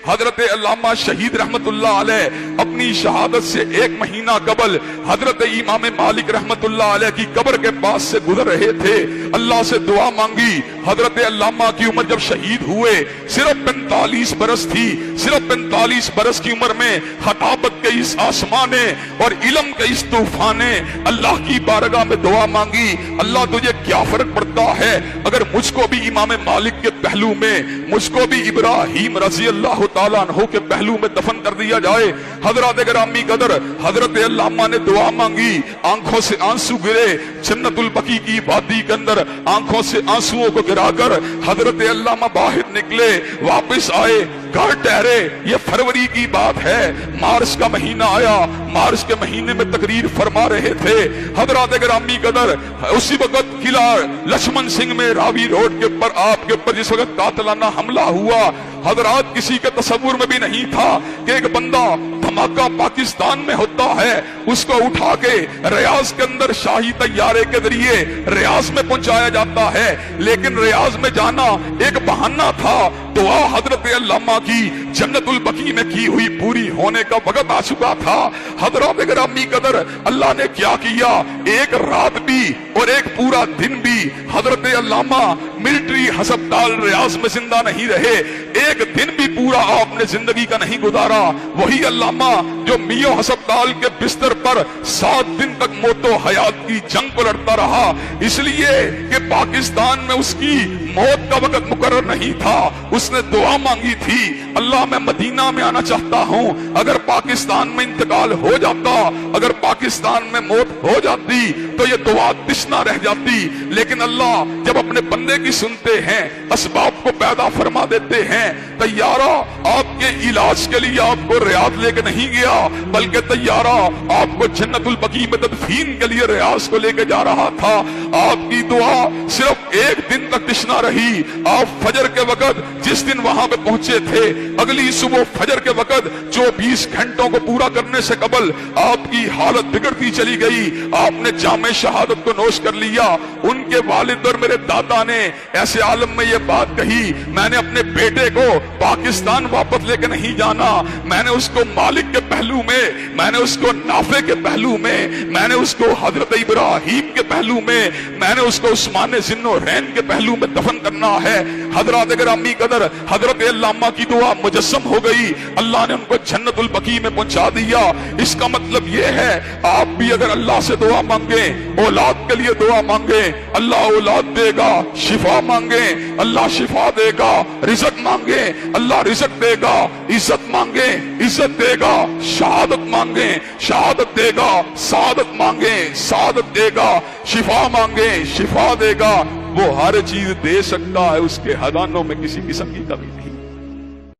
حضرت علامہ شہید رحمت اللہ علیہ اپنی شہادت سے 1 مہینہ قبل حضرت امام مالک رحمت اللہ علیہ کی قبر کے پاس سے گزر رہے تھے، اللہ سے دعا مانگی۔ حضرت علامہ کی عمر جب شہید ہوئے صرف 45 برس تھی، صرف 45 برس کی عمر میں خطابت کے اس آسمانے اور علم کے اس طوفانے اللہ کی بارگاہ میں دعا مانگی، اللہ تجھے کیا فرق پڑتا ہے اگر مجھ کو بھی امام مالک کے پہلو میں، مجھ کو بھی ابراہیم رضی اللہ تعالیٰ عنہ کے پہلو میں دفن کر دیا جائے۔ حضرات گرامی قدر، حضرت علامہ نے دعا مانگی، آنکھوں سے آنسو گرے، جنت البقیع کی وادی کے اندر آنکھوں سے آنسوؤں کو گرا کر حضرت علامہ باہر نکلے، واپس آئے، گھر ٹھہرے۔ یہ فروری کی بات ہے، مارچ کا مہینہ آیا، مارچ کے مہینے میں تقریر فرما رہے تھے۔ حضرات گرامی قدر، اسی وقت قلعہ لچھمن سنگھ میں راوی روڈ کے اوپر آپ کے اوپر جس وقت قاتلانہ حملہ ہوا، حضرات کسی کے تصور میں بھی نہیں تھا کہ ایک بندہ دھماکہ پاکستان میں ہوتا ہے، اس کو اٹھا کے ریاض کے اندر شاہی طیارے کے ذریعے ریاض میں پہنچایا جاتا ہے، لیکن ریاض میں جانا ایک بہانہ تھا۔ دعا حضرت علامہ کی جنت البقیع میں کی ہوئی پوری ہونے کا وقت آ چکا تھا۔ حضرات گرامی قدر، اللہ نے کیا کیا، ایک رات بھی اور ایک پورا دن بھی حضرت علامہ ملٹری ہسپتال ریاض میں زندہ نہیں رہے، ایک دن بھی پورا آپ نے زندگی کا نہیں گزارا۔ وہی علامہ جو میو ہسپتال کے بستر پر 7 دن تک موت و حیات کی جنگ کو لڑتا رہا، اس لیے کہ پاکستان میں اس کی موت کا وقت مقرر نہیں تھا۔ اس نے دعا مانگی تھی، اللہ میں مدینہ میں آنا چاہتا ہوں، اگر پاکستان میں انتقال ہو جاتا، اگر پاکستان میں موت ہو جاتی تو یہ دعا تشنا رہ جاتی، لیکن اللہ جب اپنے بندے کی سنتے ہیں اسباب کو پیدا فرما دیتے ہیں۔ طیارہ آپ کے علاج کے لیے آپ کو ریاض لے کے نہیں گیا، بلکہ طیارہ آپ کو جنت البقیع میں تدفین کے لیے ریاض کو لے کے جا رہا تھا۔ آپ کی دعا صرف 1 دن تک تشنا رہی۔ آپ فجر کے وقت جس دن وہاں پہ پہنچے تھے، اگلی صبح فجر کے وقت 24 گھنٹوں کو پورا کرنے سے قبل آپ کی حالت بگڑتی چلی گئی۔ آپ نے جام شہادت کو نوش کر لیا۔ ان کے والد اور میرے دادا نے ایسے عالم میں یہ بات کہی، میں نے اپنے بیٹے کو پاکستان واپس لے کے نہیں جانا، میں نے اس کو مالک کے پہلو میں، میں نے اس کو نافع کے پہلو میں، میں نے اس کو حضرت ابراہیم کے پہلو میں، میں نے اس کو عثمان ذی النورین کے پہلو میں دفن کرنا ہے۔ حضرات گرامی قدر، حضرت علامہ کی دعا مجسم ہو گئی، اللہ نے ان کو جنت البقیع میں پہنچا دیا۔ اس کا مطلب یہ ہے آپ بھی اگر اللہ سے دعا مانگیں، اولاد کے لیے دعا مانگیں، اللہ اولاد دے گا، شفا مانگیں اللہ شفا دے گا، رزق مانگیں اللہ رزق دے گا، عزت مانگیں عزت دے گا، شہادت مانگیں شہادت دے گا، سعادت مانگیں سعادت دے گا، شفا مانگیں شفا دے گا۔ وہ ہر چیز دے سکتا ہے، اس کے خزانوں میں کسی قسم کی کمی نہیں۔